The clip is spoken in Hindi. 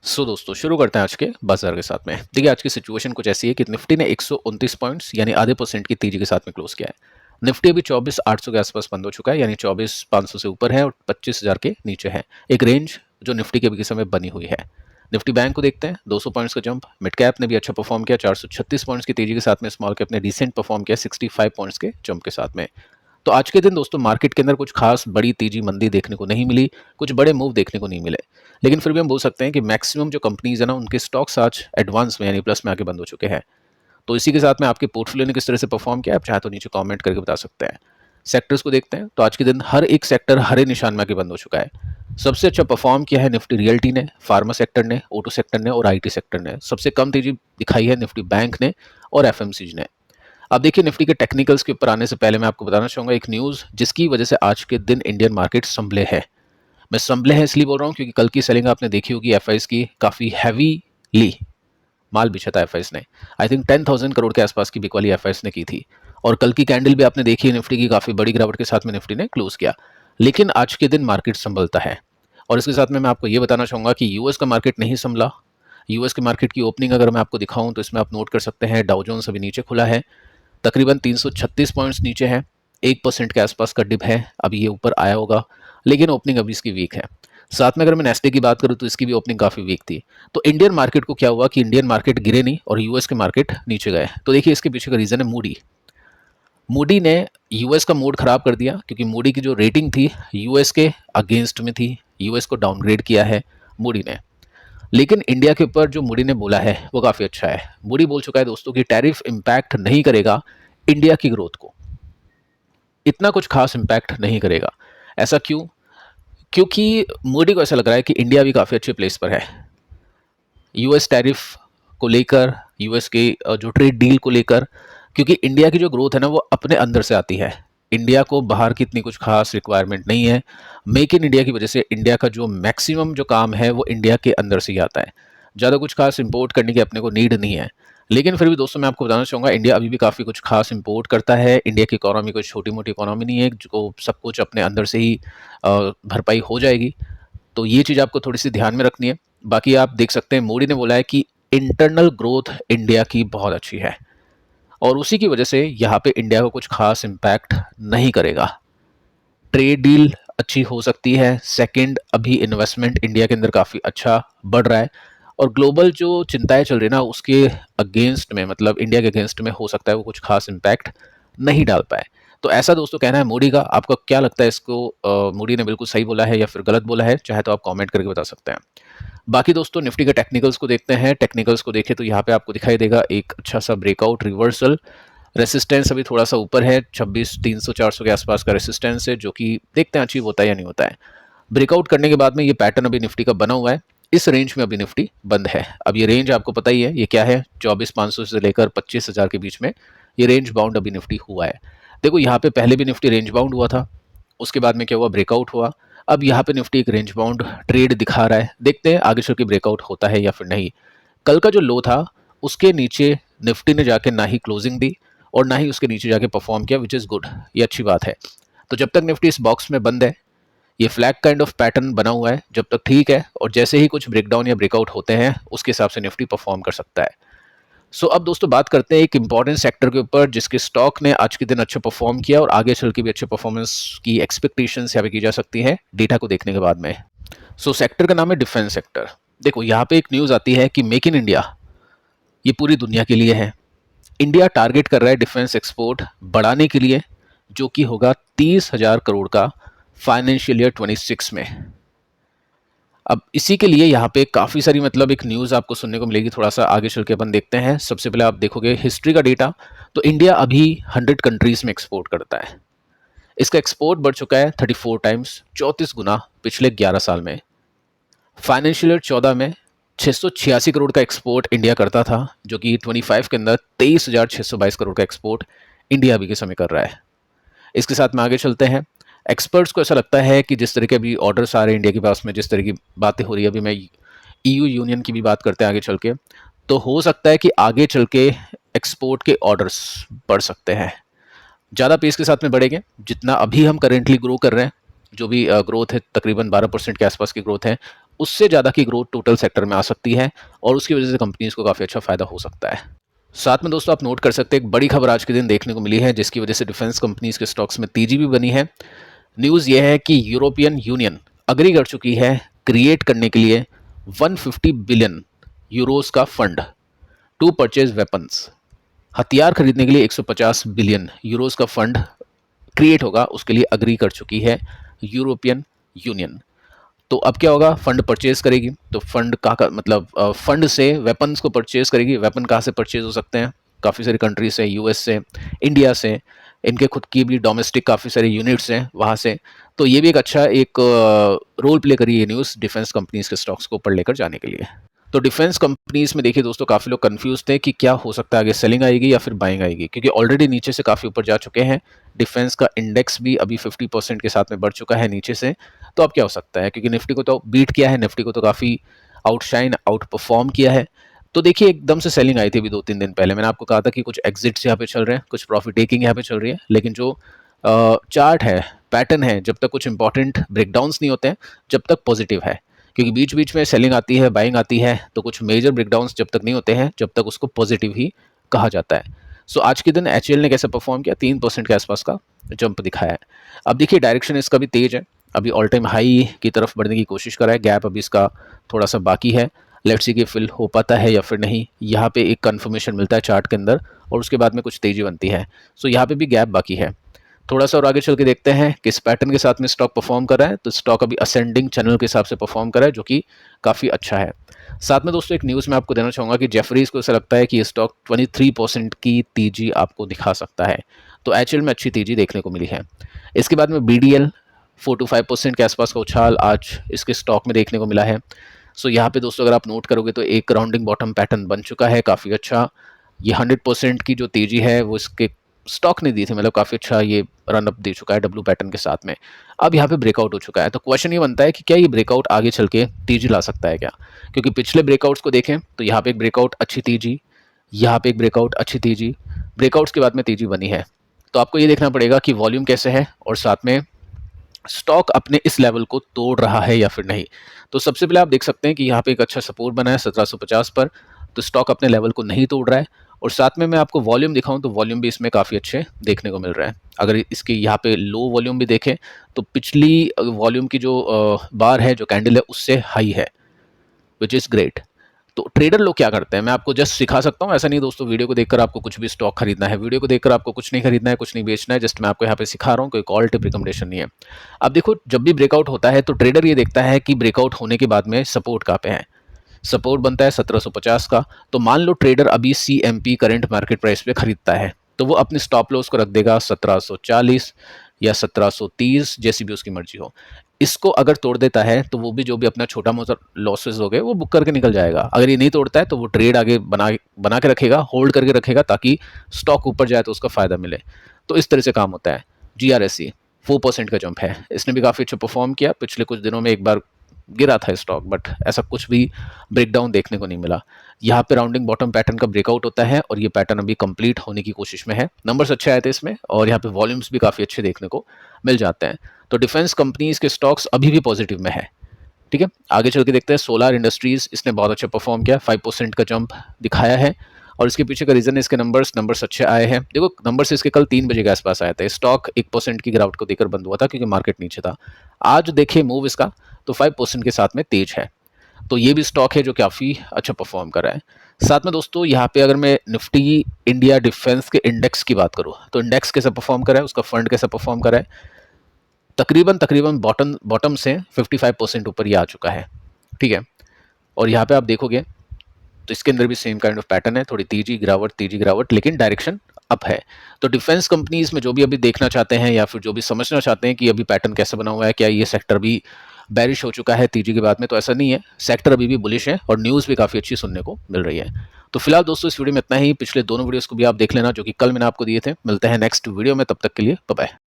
दोस्तों शुरू करते हैं आज के बाजार के साथ में। देखिए आज की सिचुएशन कुछ ऐसी है कि निफ्टी ने 129 पॉइंट्स यानी आधे परसेंट की तेजी के साथ में क्लोज किया है। निफ्टी अभी 24,800 के आसपास बंद हो चुका है, यानी 24,500 से ऊपर है और 25,000 के नीचे है। एक रेंज जो निफ्टी के अभी के समय बनी हुई है। निफ्टी बैंक को देखते हैं, 200 पॉइंट्स का जंप। मिड कैप ने भी अच्छा परफॉर्म किया, 436 पॉइंट्स की तेजी के साथ में। स्मॉल कैप ने डिसेंट परफॉर्म किया 65 पॉइंट्स के जंप के साथ में। तो आज के दिन दोस्तों मार्केट के अंदर कुछ खास बड़ी तेजी मंदी देखने को नहीं मिली, कुछ बड़े मूव देखने को नहीं मिले, लेकिन फिर भी हम बोल सकते हैं कि मैक्सिमम जो कंपनीज है ना उनके स्टॉक्स आज एडवांस में यानी प्लस में आके बंद हो चुके हैं। तो इसी के साथ में आपके पोर्टफोलियो ने किस तरह से परफॉर्म किया, आप चाहे तो नीचे कमेंट करके बता सकते हैं। सेक्टर्स को देखते हैं तो आज के दिन हर एक सेक्टर हरे निशान में आके बंद हो चुका है। सबसे अच्छा परफॉर्म किया है निफ्टी रियल्टी ने, फार्मा सेक्टर ने, ऑटो सेक्टर ने और आईटी सेक्टर ने। सबसे कम तेजी दिखाई है निफ्टी बैंक ने और एफएमसीजी ने। अब देखिए निफ्टी के टेक्निकल्स के ऊपर आने से पहले मैं आपको बताना चाहूंगा एक न्यूज़ जिसकी वजह से आज के दिन इंडियन मार्केट संभले है। मैं संभले हैं इसलिए बोल रहा हूँ क्योंकि कल की सेलिंग आपने देखी होगी एफआईएस की, काफ़ी हैवीली माल बिछा था एफआईएस ने। आई थिंक 10,000 करोड़ के आसपास की बिकवाली एफआईएस ने की थी। और कल की कैंडल भी आपने देखी है निफ्टी की, काफ़ी बड़ी गिरावट के साथ में निफ्टी ने क्लोज किया। लेकिन आज के दिन मार्केट संभलता है। और इसके साथ में मैं आपको ये बताना चाहूँगा कि यूएस का मार्केट नहीं संभला। यूएस के मार्केट की ओपनिंग अगर मैं आपको दिखाऊं तो इसमें आप नोट कर सकते हैं डाउ जोन्स अभी नीचे खुला है, तकरीबन 336 पॉइंट्स नीचे है, 1% के आसपास का डिप है। अभी ये ऊपर आया होगा लेकिन ओपनिंग अभी इसकी वीक है। साथ में अगर मैं नेस्डे की बात करूं तो इसकी भी ओपनिंग काफ़ी वीक थी। तो इंडियन मार्केट को क्या हुआ कि इंडियन मार्केट गिरे नहीं और यूएस के मार्केट नीचे गए। तो देखिए इसके पीछे का रीज़न है मूडी। मूडी ने यूएस का मूड खराब कर दिया क्योंकि मूडी की जो रेटिंग थी यूएस के अगेंस्ट में थी। यूएस को डाउनग्रेड किया है मूडी ने। लेकिन इंडिया के ऊपर जो मूडी ने बोला है वो काफ़ी अच्छा है। मूडी बोल चुका है दोस्तों कि टैरिफ इम्पैक्ट नहीं करेगा इंडिया की ग्रोथ को, इतना कुछ खास इम्पैक्ट नहीं करेगा। ऐसा क्यों? क्योंकि मोदी को ऐसा लग रहा है कि इंडिया भी काफ़ी अच्छे प्लेस पर है यूएस टैरिफ को लेकर, यूएस के जो ट्रेड डील को लेकर। क्योंकि इंडिया की जो ग्रोथ है ना वो अपने अंदर से आती है। इंडिया को बाहर की इतनी कुछ खास रिक्वायरमेंट नहीं है। मेक इन इंडिया की वजह से इंडिया का जो मैक्सिमम जो काम है वो इंडिया के अंदर से ही आता है। ज़्यादा कुछ खास इंपोर्ट करने की अपने को नीड नहीं है। लेकिन फिर भी दोस्तों मैं आपको बताना चाहूँगा इंडिया अभी भी काफ़ी कुछ खास इंपोर्ट करता है। इंडिया की इकोनॉमी कोई छोटी मोटी इकोनॉमी नहीं है जो सब कुछ अपने अंदर से ही भरपाई हो जाएगी। तो ये चीज़ आपको थोड़ी सी ध्यान में रखनी है। बाकी आप देख सकते हैं मोदी ने बोला है कि इंटरनल ग्रोथ इंडिया की बहुत अच्छी है और उसी की वजह से यहाँ पे इंडिया को कुछ खास इम्पैक्ट नहीं करेगा। ट्रेड डील अच्छी हो सकती है। सेकंड, अभी इन्वेस्टमेंट इंडिया के अंदर काफ़ी अच्छा बढ़ रहा है और ग्लोबल जो चिंताएं चल रही ना उसके अगेंस्ट में, मतलब इंडिया के अगेंस्ट में हो सकता है वो कुछ खास इम्पैक्ट नहीं डाल पाए। तो ऐसा दोस्तों कहना है मोदी का। आपका क्या लगता है इसको, मोदी ने बिल्कुल सही बोला है या फिर गलत बोला है? चाहे तो आप कमेंट करके बता सकते हैं। बाकी दोस्तों निफ्टी के टेक्निकल्स को देखते हैं। टेक्निकल्स को देखें तो यहाँ पे आपको दिखाई देगा एक अच्छा सा ब्रेकआउट रिवर्सल। रेसिस्टेंस अभी थोड़ा सा ऊपर है, 26,300 400 के आसपास का रेसिस्टेंस है, जो कि देखते हैं अचीव होता है या नहीं होता है। ब्रेकआउट करने के बाद में ये पैटर्न अभी निफ्टी का बना हुआ है। इस रेंज में अभी निफ्टी बंद है। अब ये रेंज आपको पता ही है ये क्या है, 24,500 से लेकर 25,000 के बीच में ये रेंज बाउंड अभी निफ्टी हुआ है। देखो यहाँ पे पहले भी निफ्टी रेंज बाउंड हुआ था, उसके बाद में क्या हुआ, ब्रेकआउट हुआ। अब यहाँ पे निफ्टी एक रेंज बाउंड ट्रेड दिखा रहा है। देखते हैं आगे चल के ब्रेकआउट होता है या फिर नहीं। कल का जो लो था उसके नीचे निफ्टी ने जाके ना ही क्लोजिंग दी और ना ही उसके नीचे जाके परफॉर्म किया, विच इज़ गुड। ये अच्छी बात है। तो जब तक निफ्टी इस बॉक्स में बंद है, ये फ्लैग काइंड ऑफ पैटर्न बना हुआ है, जब तक ठीक है। और जैसे ही कुछ ब्रेकडाउन या ब्रेकआउट होते हैं उसके हिसाब से निफ्टी परफॉर्म कर सकता है। अब दोस्तों बात करते हैं एक इंपॉर्टेंट सेक्टर के ऊपर जिसके स्टॉक ने आज के दिन अच्छा परफॉर्म किया और आगे चल के भी अच्छे परफॉर्मेंस की एक्सपेक्टेशंस यहाँ पे की जा सकती है डेटा को देखने के बाद में। सेक्टर का नाम है डिफेंस सेक्टर। देखो यहाँ पे एक न्यूज़ आती है कि मेक इन इंडिया ये पूरी दुनिया के लिए है। इंडिया टारगेट कर रहा है डिफेंस एक्सपोर्ट बढ़ाने के लिए, जो कि होगा 30,000 करोड़ का फाइनेंशियल ईयर 26 में। अब इसी के लिए यहाँ पे काफ़ी सारी मतलब एक न्यूज़ आपको सुनने को मिलेगी। थोड़ा सा आगे चल के अपन देखते हैं। सबसे पहले आप देखोगे हिस्ट्री का डेटा, तो इंडिया अभी 100 कंट्रीज़ में एक्सपोर्ट करता है। इसका एक्सपोर्ट बढ़ चुका है 34 टाइम्स, 34 गुना पिछले 11 साल में। फाइनेंशियल ईयर 14 में 686 करोड़ का एक्सपोर्ट इंडिया करता था, जो कि 25 के अंदर 23,622 करोड़ का एक्सपोर्ट इंडिया अभी के समय कर रहा है। इसके साथ में आगे चलते हैं। एक्सपर्ट्स को ऐसा लगता है कि जिस तरह के अभी ऑर्डर्स आ रहे हैं इंडिया के पास में, जिस तरह की बातें हो रही है, अभी मैं ईयू यूनियन की भी बात करते हैं आगे चल के, तो हो सकता है कि आगे चल के एक्सपोर्ट के ऑर्डर्स बढ़ सकते हैं। ज़्यादा पेस के साथ में बढ़ेंगे जितना अभी हम करेंटली ग्रो कर रहे हैं। जो भी ग्रोथ है तकरीबन 12% के आसपास की ग्रोथ है, उससे ज़्यादा की ग्रोथ टोटल सेक्टर में आ सकती है और उसकी वजह से कंपनीज को काफ़ी अच्छा फायदा हो सकता है। साथ में दोस्तों आप नोट कर सकते हैं एक बड़ी खबर आज के दिन देखने को मिली है जिसकी वजह से डिफेंस कंपनीज के स्टॉक्स में तेजी भी बनी है। न्यूज़ ये है कि यूरोपियन यूनियन अग्री कर चुकी है क्रिएट करने के लिए 150 बिलियन यूरोस का फंड टू परचेज वेपन्स। हथियार खरीदने के लिए 150 बिलियन यूरोस का फंड क्रिएट होगा, उसके लिए अग्री कर चुकी है यूरोपियन यूनियन। तो अब क्या होगा, फंड परचेज करेगी, तो फंड का मतलब फंड से वेपन्स को परचेज करेगी। वेपन कहाँ से परचेज हो सकते हैं, काफ़ी सारी कंट्री से, यूएस से, इंडिया से, इनके खुद की भी डोमेस्टिक काफ़ी सारे यूनिट्स हैं वहाँ से। तो ये भी एक अच्छा एक रोल प्ले करी है न्यूज़ डिफेंस कंपनीज के स्टॉक्स को ऊपर लेकर जाने के लिए। तो डिफेंस कंपनीज में देखिए दोस्तों काफ़ी लोग कंफ्यूज थे कि क्या हो सकता है, आगे सेलिंग आएगी या फिर बाइंग आएगी, क्योंकि ऑलरेडी नीचे से काफ़ी ऊपर जा चुके हैं। डिफेंस का इंडेक्स भी अभी 50% के साथ में बढ़ चुका है नीचे से। तो अब क्या हो सकता है, क्योंकि निफ्टी को तो बीट किया है, निफ्टी को तो काफ़ी आउटशाइन आउट परफॉर्म किया है। तो देखिए एकदम से सेलिंग आई थी अभी 2-3 दिन पहले। मैंने आपको कहा था कि कुछ एग्जिट्स यहाँ पे चल रहे हैं, कुछ प्रॉफिट टेकिंग यहाँ पे चल रही है, लेकिन जो चार्ट है, पैटर्न है, जब तक कुछ इंपॉर्टेंट ब्रेकडाउन्स नहीं होते हैं, जब तक पॉजिटिव है। क्योंकि बीच बीच में सेलिंग आती है, बाइंग आती है, तो कुछ मेजर ब्रेकडाउन्स जब तक नहीं होते हैं, जब तक उसको पॉजिटिव ही कहा जाता है। सो आज के दिन एचएल ने कैसे परफॉर्म किया, 3% के आसपास का जंप दिखाया है। अब देखिए डायरेक्शन इसका भी तेज है, अभी ऑल टाइम हाई की तरफ बढ़ने की कोशिश कर रहा है। गैप अभी इसका थोड़ा सा बाकी है, लेट्स सी कि फिल हो पाता है या फिर नहीं। यहाँ पे एक कंफर्मेशन मिलता है चार्ट के अंदर और उसके बाद में कुछ तेजी बनती है। सो यहाँ पे भी गैप बाकी है। थोड़ा सा और आगे चल के देखते हैं किस पैटर्न के साथ में स्टॉक परफॉर्म कर रहा है। तो स्टॉक अभी असेंडिंग चैनल के हिसाब से परफॉर्म कर रहा है, जो कि काफ़ी अच्छा है। साथ में दोस्तों एक न्यूज़ मैं आपको देना चाहूँगा कि जेफरीज को ऐसा लगता है कि ये स्टॉक 23% की तेजी आपको दिखा सकता है। तो एचएल में अच्छी तेजी देखने को मिली है। इसके बाद में बीडीएल 4 to 5% के आसपास का उछाल आज इसके स्टॉक में देखने को मिला है। सो यहाँ पे दोस्तों अगर आप नोट करोगे तो एक राउंडिंग बॉटम पैटर्न बन चुका है काफ़ी अच्छा। ये 100% की जो तेजी है वो इसके स्टॉक ने दी थी, मतलब काफ़ी अच्छा ये रन अप दे चुका है डब्ल्यू पैटर्न के साथ में। अब यहाँ पे ब्रेकआउट हो चुका है, तो क्वेश्चन ये बनता है कि क्या ये ब्रेकआउट आगे चल के तेजी ला सकता है क्या, क्योंकि पिछले ब्रेकआउट्स को देखें तो यहाँ पे एक ब्रेकआउट अच्छी तेजी, यहाँ पे एक ब्रेकआउट अच्छी तेजी, ब्रेकआउट्स के बाद में तेजी बनी है। तो आपको ये देखना पड़ेगा कि वॉल्यूम कैसे है और साथ में स्टॉक अपने इस लेवल को तोड़ रहा है या फिर नहीं। तो सबसे पहले आप देख सकते हैं कि यहाँ पे एक अच्छा सपोर्ट बना है 1750 पर, तो स्टॉक अपने लेवल को नहीं तोड़ रहा है। और साथ में मैं आपको वॉल्यूम दिखाऊं तो वॉल्यूम भी इसमें काफ़ी अच्छे देखने को मिल रहा है। अगर इसकी यहाँ पे लो वॉल्यूम भी देखें तो पिछली वॉल्यूम की जो बार है, जो कैंडल है, उससे हाई है, विच इज़ ग्रेट। तो ट्रेडर लोग क्या करते हैं, मैं आपको जस्ट सिखा सकता हूँ, ऐसा नहीं दोस्तों वीडियो को देखकर आपको कुछ भी स्टॉक खरीदना है, वीडियो को देखकर आपको कुछ नहीं खरीदना है, कुछ नहीं बेचना है, जस्ट मैं आपको यहाँ पे सिखा रहा हूँ, कोई कॉल टिप रिकमेंडेशन नहीं है। अब देखो जब भी ब्रेकआउट होता है तो ट्रेडर ये देखता है कि ब्रेकआउट होने के बाद में सपोर्ट कहाँ पे है। सपोर्ट बनता है 1750 का, तो मान लो ट्रेडर अभी CMP करंट मार्केट प्राइस पे खरीदता है, तो वो अपने स्टॉप लॉस को रख देगा 1740 या 1730, जैसी भी उसकी मर्जी हो। इसको अगर तोड़ देता है तो वो भी जो भी अपना छोटा मोटा लॉसेस हो गए वो बुक करके निकल जाएगा। अगर ये नहीं तोड़ता है तो वो ट्रेड आगे बना के रखेगा, होल्ड करके रखेगा, ताकि स्टॉक ऊपर जाए तो उसका फायदा मिले। तो इस तरह से काम होता है। GRSE 4% का जंप है, इसने भी काफ़ी अच्छा परफॉर्म किया। पिछले कुछ दिनों में एक बार गिरा था स्टॉक, बट ऐसा कुछ भी ब्रेकडाउन देखने को नहीं मिला। यहाँ पे राउंडिंग बॉटम पैटर्न का ब्रेकआउट होता है और ये पैटर्न अभी कंप्लीट होने की कोशिश में है। नंबर्स अच्छे आए थे इसमें और यहाँ पे वॉल्यूम्स भी काफ़ी अच्छे देखने को मिल जाते हैं। तो डिफेंस कंपनीज के स्टॉक्स अभी भी पॉजिटिव में है। ठीक है, आगे चल के देखते हैं। सोलार इंडस्ट्रीज, इसने बहुत अच्छा परफॉर्म किया, 5% का जंप दिखाया है और इसके पीछे का रीजन है इसके नंबर्स अच्छे आए हैं। देखो नंबर्स इसके कल 3 बजे के आसपास आए थे, स्टॉक 1% की गिरावट को देकर बंद हुआ था क्योंकि मार्केट नीचे था। आज देखिए मूव इसका तो 5% के साथ में तेज है। तो ये भी स्टॉक है जो काफ़ी अच्छा परफॉर्म कर रहा है। साथ में दोस्तों यहाँ पे अगर मैं निफ्टी इंडिया डिफेंस के इंडेक्स की बात करूँ तो इंडेक्स कैसा परफॉर्म कर रहा है, उसका फंड कैसा परफॉर्म कर रहा है, तकरीबन बॉटम से 55% ऊपर ये आ चुका है। ठीक है, और यहाँ पे आप देखोगे तो इसके अंदर भी सेम काइंड ऑफ पैटर्न है, थोड़ी तेजी गिरावट, लेकिन डायरेक्शन अप है। तो डिफेंस कंपनीज में जो भी अभी देखना चाहते हैं या फिर जो भी समझना चाहते हैं कि अभी पैटर्न कैसे बना हुआ है, क्या ये सेक्टर भी बैरिश हो चुका है तेजी के बाद में, तो ऐसा नहीं है, सेक्टर अभी भी बुलिश है और न्यूज़ भी काफ़ी अच्छी सुनने को मिल रही है। तो फिलहाल दोस्तों इस वीडियो में इतना ही। पिछले दोनों वीडियोस को भी आप देख लेना जो कि कल मैंने आपको दिए थे। मिलते हैं नेक्स्ट वीडियो में, तब तक के लिए बाय बाय।